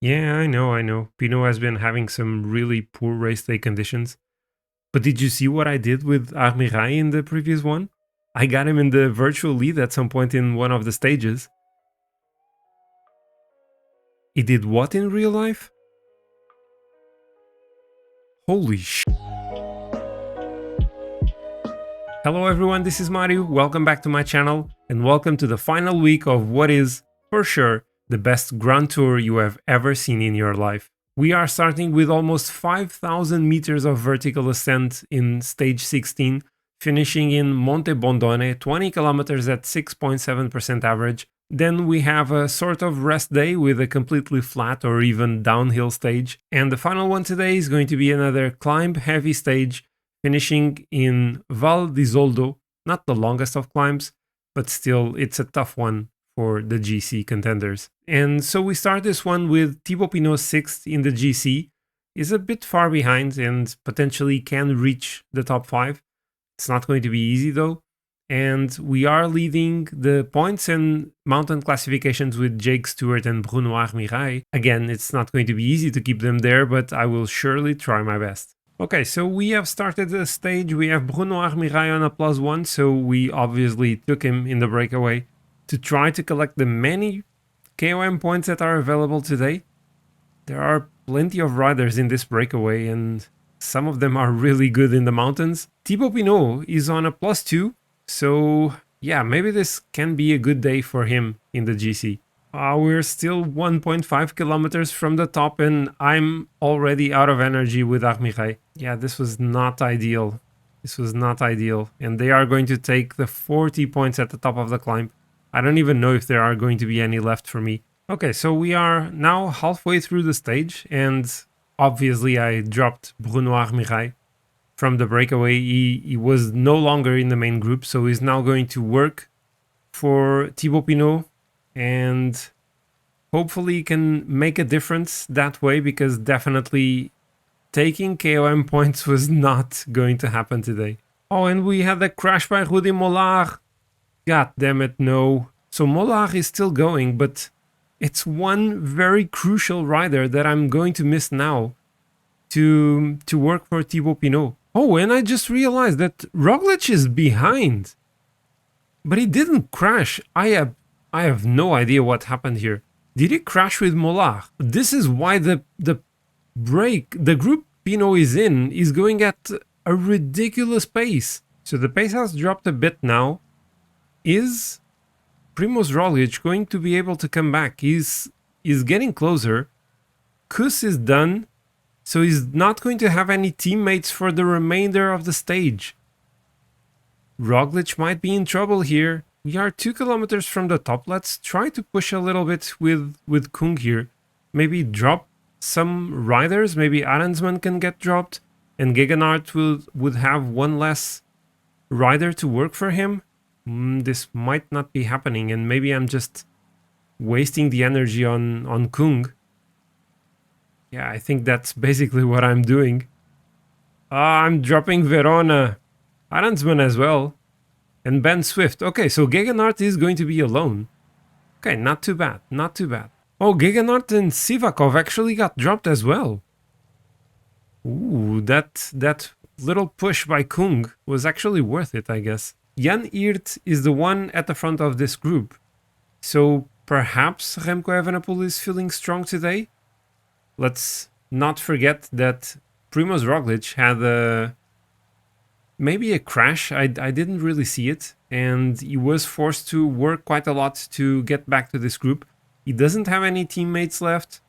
Yeah, I know, I know. Pinot has been having some really poor race day conditions. But did you see what I did with Armirai in the previous one? I got him in the virtual lead at some point in one of the stages. He did what in real life? Holy sh! Hello everyone, this is Mario, welcome back to my channel, and welcome to the final week of what is, for sure, the best Grand Tour you have ever seen in your life. We are starting with almost 5,000 meters of vertical ascent in stage 16, finishing in Monte Bondone, 20 kilometers at 6.7% average. Then we have a sort of rest day with a completely flat or even downhill stage. And the final one today is going to be another climb heavy stage, finishing in Val di Zoldo, not the longest of climbs, but still it's a tough one for the GC contenders. And so we start this one with Thibaut Pinot 6th in the GC. Is a bit far behind and potentially can reach the top 5. It's not going to be easy though. And we are leading the points and mountain classifications with Jake Stewart and Bruno Armirai. Again, it's not going to be easy to keep them there, but I will surely try my best. Okay, so we have started the stage. We have Bruno Armirai on a +1, so we obviously took him in the breakaway to try to collect the many KOM points that are available today. There are plenty of riders in this breakaway, and some of them are really good in the mountains. Thibaut Pinot is on a +2, so yeah, maybe this can be a good day for him in the GC. We're still 1.5 kilometers from the top and I'm already out of energy with Armirai. Yeah, this was not ideal. This was not ideal. And they are going to take the 40 points at the top of the climb. I don't even know if there are going to be any left for me. Okay, so we are now halfway through the stage and obviously I dropped Bruno Armirai from the breakaway. He was no longer in the main group, so he's now going to work for Thibaut Pinot and hopefully can make a difference that way, because definitely taking KOM points was not going to happen today. Oh, and we had a crash by Rudy Mollard. God damn it, no. So Mollard is still going, but it's one very crucial rider that I'm going to miss now to work for Thibaut Pinot. Oh, and I just realized that Roglic is behind. But he didn't crash. I have no idea what happened here. Did he crash with Mollard? This is why the group Pinot is in is going at a ridiculous pace. So the pace has dropped a bit now. Is Primož Roglic going to be able to come back? He's getting closer. Kuss is done, so he's not going to have any teammates for the remainder of the stage. Roglic might be in trouble here. We are 2 kilometers from the top. Let's try to push a little bit with Kung here. Maybe drop some riders. Maybe Arensman can get dropped. And Gegenhardt would have one less rider to work for him. This might not be happening. And maybe I'm just wasting the energy on Kung. Yeah, I think that's basically what I'm doing. I'm dropping Verona. Arensman as well. And Ben Swift. Okay, so Gegenhardt is going to be alone. Okay, not too bad, not too bad. Oh, Gegenhardt and Sivakov actually got dropped as well. Ooh, that little push by Kung was actually worth it, I guess. Jan Eert is the one at the front of this group. So perhaps Remco Evenepoel is feeling strong today. Let's not forget that Primož Roglic had maybe a crash. I didn't really see it, and he was forced to work quite a lot to get back to this group. He doesn't have any teammates left,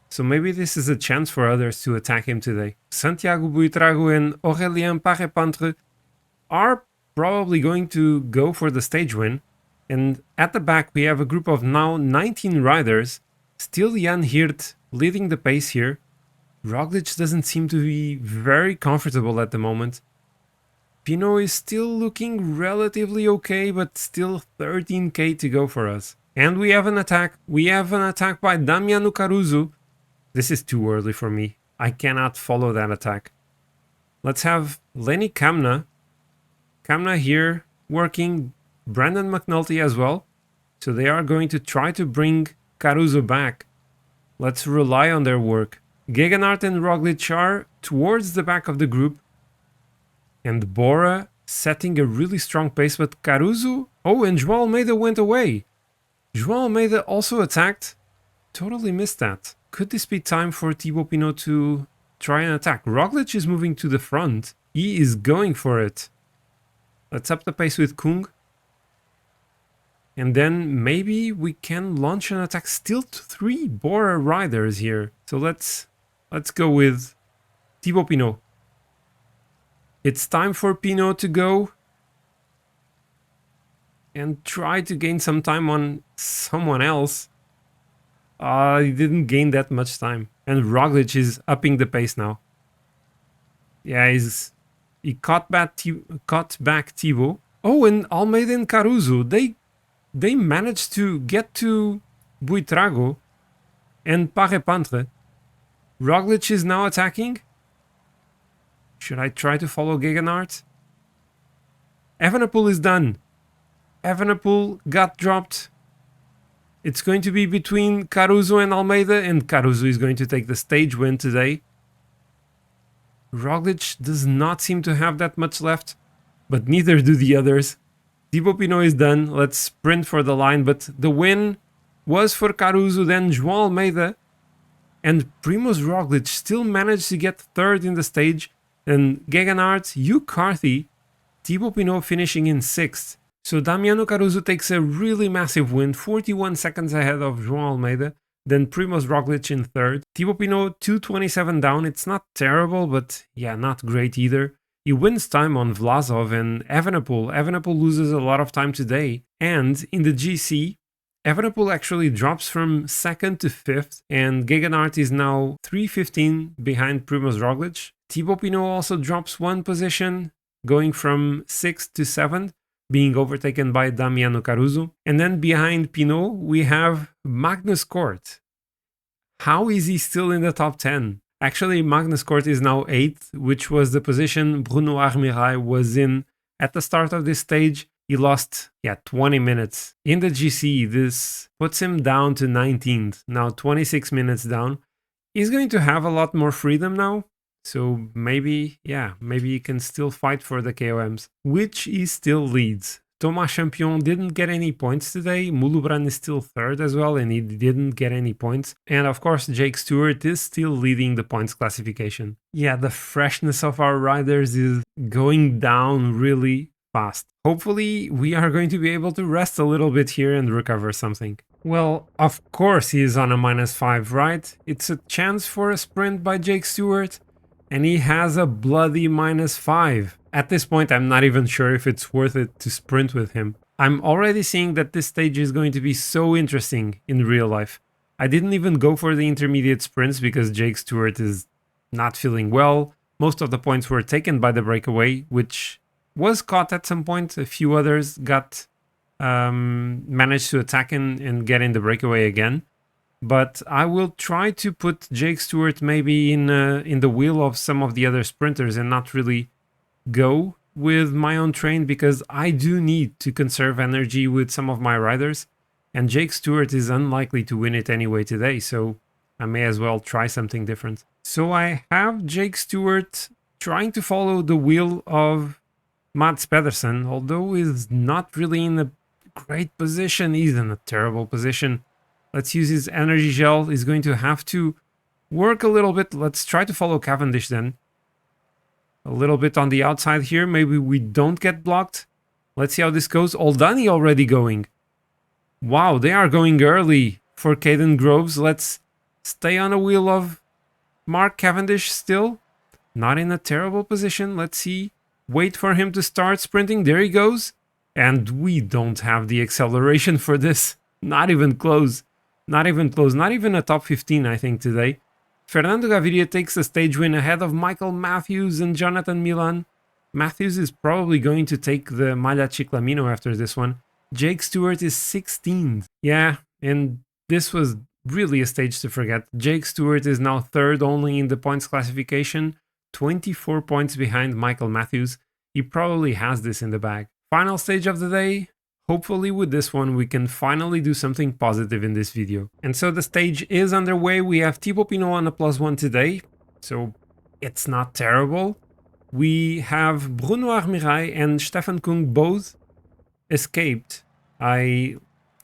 so maybe this is a chance for others to attack him today. Santiago Buitrago and Aurélien Paré-Pantre are probably going to go for the stage win, and at the back we have a group of now 19 riders. Still Jan Hirt leading the pace here. Roglic doesn't seem to be very comfortable at the moment. Pinot is still looking relatively okay, but still 13k to go for us. And we have an attack. We have an attack by Damiano Caruso. This is too early for me. I cannot follow that attack. Let's have Lenny Kamna. Kamna here working Brandon McNulty as well. So they are going to try to bring Caruso back. Let's rely on their work. Gegenhardt and Roglic are towards the back of the group. And Bora setting a really strong pace, but Caruso... Oh, and João Almeida went away. João Almeida also attacked. Totally missed that. Could this be time for Thibaut Pinot to try an attack? Roglic is moving to the front. He is going for it. Let's up the pace with Kung. And then maybe we can launch an attack. Still 3 Bora riders here. So let's go with Thibaut Pinot. It's time for Pinot to go and try to gain some time on someone else. He didn't gain that much time. And Roglic is upping the pace now. Yeah, he caught back Thibaut. Oh, and Almeida and Caruso, they managed to get to Buitrago and Parepintre. Roglic is now attacking. Should I try to follow Gegenhardt? Evenepoel is done. Evenepoel got dropped. It's going to be between Caruso and Almeida, and Caruso is going to take the stage win today. Roglic does not seem to have that much left, but neither do the others. Thibaut Pinot is done. Let's sprint for the line, but the win was for Caruso, then João Almeida, and Primož Roglic still managed to get third in the stage, and Gegenhardt, Hugh Carthy, Thibaut Pinot finishing in 6th. So Damiano Caruso takes a really massive win, 41 seconds ahead of João Almeida, then Primož Roglic in 3rd. Thibaut Pinot 2:27 down, it's not terrible, but yeah, not great either. He wins time on Vlasov and Evenepoel. Evenepoel loses a lot of time today. And in the GC, Evenepoel actually drops from 2nd to 5th, and Gegenhardt is now 3:15 behind Primož Roglic. Thibaut Pinot also drops 1 position, going from 6th to 7th, being overtaken by Damiano Caruso. And then behind Pinot, we have Magnus Kort. How is he still in the top 10? Actually, Magnus Kort is now 8th, which was the position Bruno Armirail was in at the start of this stage. He lost, 20 minutes. In the GC, this puts him down to 19th, now 26 minutes down. He's going to have a lot more freedom now. So maybe he can still fight for the KOMs, which he still leads. Thomas Champion didn't get any points today. Mulubran is still 3rd as well, and he didn't get any points. And of course, Jake Stewart is still leading the points classification. Yeah, the freshness of our riders is going down really fast. Hopefully, we are going to be able to rest a little bit here and recover something. Well, of course he is on a -5, right? It's a chance for a sprint by Jake Stewart. And he has a bloody -5. At this point, I'm not even sure if it's worth it to sprint with him. I'm already seeing that this stage is going to be so interesting in real life. I didn't even go for the intermediate sprints because Jake Stewart is not feeling well. Most of the points were taken by the breakaway, which was caught at some point. A few others got managed to attack and get in the breakaway again. But I will try to put Jake Stewart maybe in the wheel of some of the other sprinters and not really go with my own train, because I do need to conserve energy with some of my riders. And Jake Stewart is unlikely to win it anyway today, so I may as well try something different. So I have Jake Stewart trying to follow the wheel of Mads Pedersen, although he's not really in a great position. He's in a terrible position. Let's use his energy gel. He's going to have to work a little bit. Let's try to follow Cavendish then. A little bit on the outside here. Maybe we don't get blocked. Let's see how this goes. Oldani already going. Wow, they are going early for Caden Groves. Let's stay on the wheel of Mark Cavendish still. Not in a terrible position. Let's see. Wait for him to start sprinting. There he goes. And we don't have the acceleration for this. Not even close. Not even close. Not even a top 15, I think, today. Fernando Gaviria takes the stage win ahead of Michael Matthews and Jonathan Milan. Matthews is probably going to take the Maglia Ciclamino after this one. Jake Stewart is 16th. Yeah, and this was really a stage to forget. Jake Stewart is now 3rd only in the points classification. 24 points behind Michael Matthews. He probably has this in the bag. Final stage of the day. Hopefully with this one we can finally do something positive in this video. And so the stage is underway. We have Thibaut Pinot on a +1 today, so it's not terrible. We have Bruno Armirail and Stefan Kung both escaped. I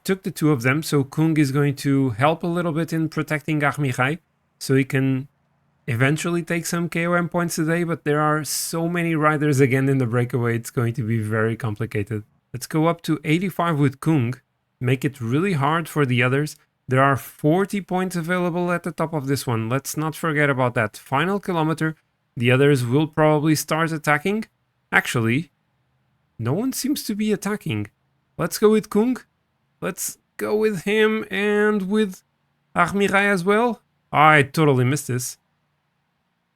took the two of them, so Kung is going to help a little bit in protecting Armirail, so he can eventually take some KOM points today, but there are so many riders again in the breakaway, it's going to be very complicated. Let's go up to 85 with Kung, make it really hard for the others. There are 40 points available at the top of this one, let's not forget about that. Final kilometer, the others will probably start attacking. Actually, no one seems to be attacking. Let's go with Kung. Let's go with him and with Armirail as well. I totally missed this.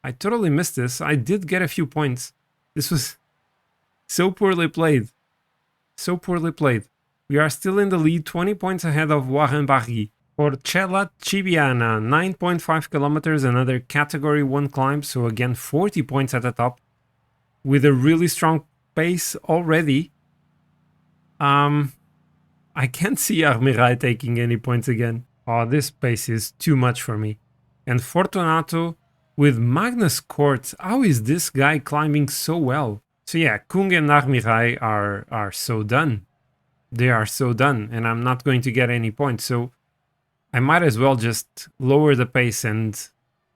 I did get a few points. This was so poorly played. So poorly played. We are still in the lead, 20 points ahead of Warren Barry. Porcella Cibiana, 9.5 kilometers, another category 1 climb. So again, 40 points at the top. With a really strong pace already. I can't see Armirail taking any points again. Oh, this pace is too much for me. And Fortunato with Magnus Kort. How is this guy climbing so well? So yeah, Kung and Armirail are so done. They are so done, and I'm not going to get any points. So I might as well just lower the pace and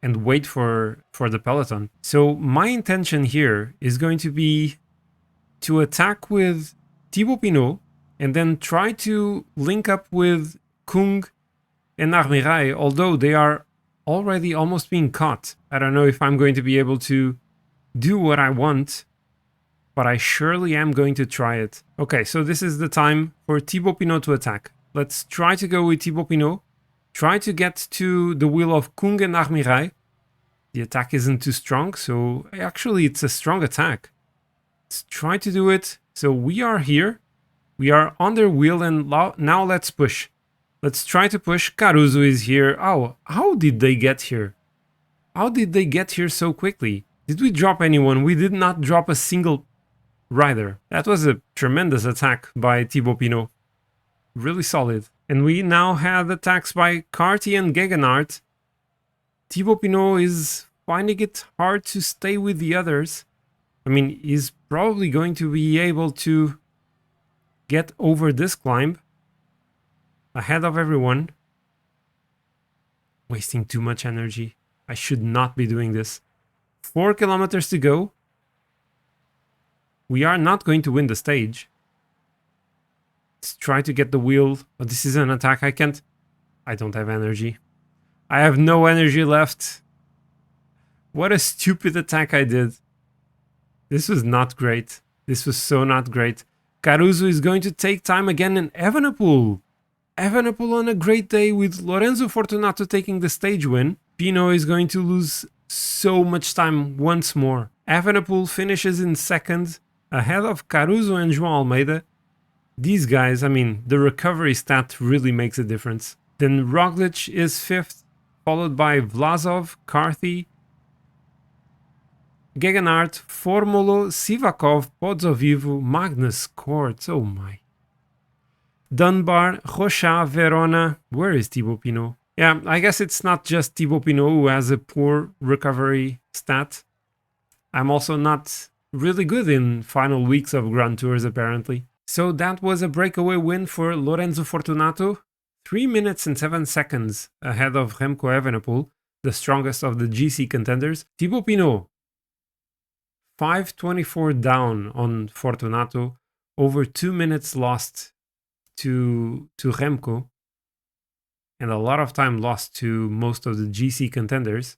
wait for the peloton. So my intention here is going to be to attack with Thibaut Pinot and then try to link up with Kung and Armirail, although they are already almost being caught. I don't know if I'm going to be able to do what I want, but I surely am going to try it. Okay, so this is the time for Thibaut Pinot to attack. Let's try to go with Thibaut Pinot. Try to get to the wheel of Kung and Armirail. The attack isn't too strong, so actually it's a strong attack. Let's try to do it. So we are here. We are on their wheel, and now let's push. Let's try to push. Caruso is here. Oh, how did they get here? How did they get here so quickly? Did we drop anyone? We did not drop a single rider. That was a tremendous attack by Thibaut Pinot. Really solid. And we now have attacks by Carty and Gegenhardt. Thibaut Pinot is finding it hard to stay with the others. I mean, he's probably going to be able to get over this climb ahead of everyone. Wasting too much energy. I should not be doing this. 4 kilometers to go. We are not going to win the stage. Let's try to get the wheel. Oh, this is an attack. I don't have energy. I have no energy left. What a stupid attack I did. This was not great. This was so not great. Caruso is going to take time again, and Evenepoel. Evenepoel on a great day with Lorenzo Fortunato taking the stage win. Pinot is going to lose so much time once more. Evenepoel finishes in second, ahead of Caruso and João Almeida. These guys, I mean, the recovery stat really makes a difference. Then Roglic is fifth, followed by Vlasov, Carthy, Gegenhardt, Formolo, Sivakov, Pozzovivo, Magnus Kort. Oh my. Dunbar, Rocha, Verona. Where is Thibaut Pinot? Yeah, I guess it's not just Thibaut Pinot who has a poor recovery stat. I'm also not really good in final weeks of Grand Tours, apparently. So that was a breakaway win for Lorenzo Fortunato. 3 minutes and 7 seconds ahead of Remco Evenepoel, the strongest of the GC contenders. Thibaut Pinot, 5:24 down on Fortunato, over 2 minutes lost to Remco, and a lot of time lost to most of the GC contenders.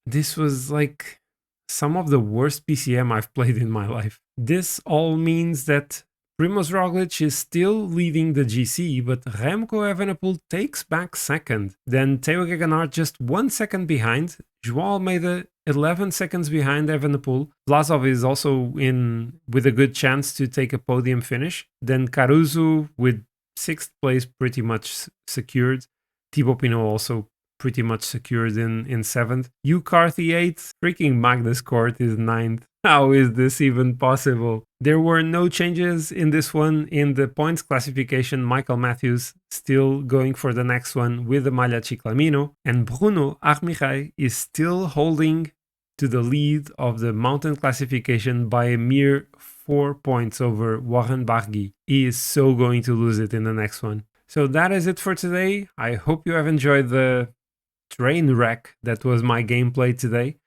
This was like some of the worst PCM I've played in my life. This all means that Primož Roglic is still leading the GC, but Remco Evenepoel takes back second. Then Theo Gegenhardt just 1 second behind. João Almeida 11 seconds behind Evenepoel. Vlasov is also in with a good chance to take a podium finish. Then Caruso with 6th place pretty much secured. Thibaut Pinot also pretty much secured in 7th. You Carthy 8th, freaking Magnus Cort is 9th. How is this even possible? There were no changes in this one. In the points classification, Michael Matthews still going for the next one with the Maglia Ciclamino, and Bruno Armirail is still holding to the lead of the mountain classification by a mere 4 points over Warren Barguil. He is so going to lose it in the next one. So that is it for today. I hope you have enjoyed the train wreck that was my gameplay today.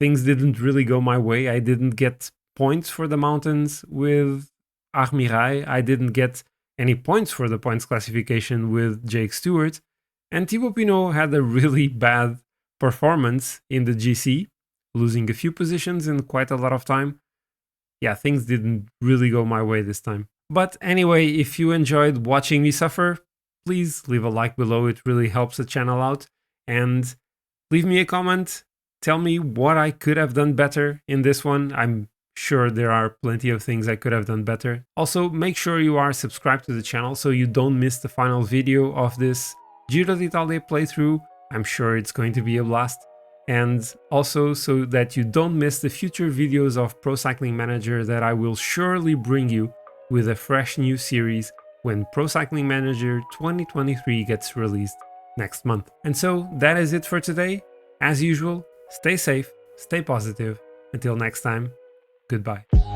Things didn't really go my way. I didn't get points for the mountains with Armirail. I didn't get any points for the points classification with Jake Stewart. And Thibaut Pinot had a really bad performance in the GC, losing a few positions in quite a lot of time. Yeah, things didn't really go my way this time. But anyway, if you enjoyed watching me suffer, please leave a like below. It really helps the channel out. And leave me a comment. Tell me what I could have done better in this one. I'm sure there are plenty of things I could have done better. Also, make sure you are subscribed to the channel so you don't miss the final video of this Giro d'Italia playthrough. I'm sure it's going to be a blast. And also so that you don't miss the future videos of Pro Cycling Manager that I will surely bring you with a fresh new series when Pro Cycling Manager 2023 gets released next month. And so that is it for today. As usual, stay safe, stay positive. Until next time, goodbye.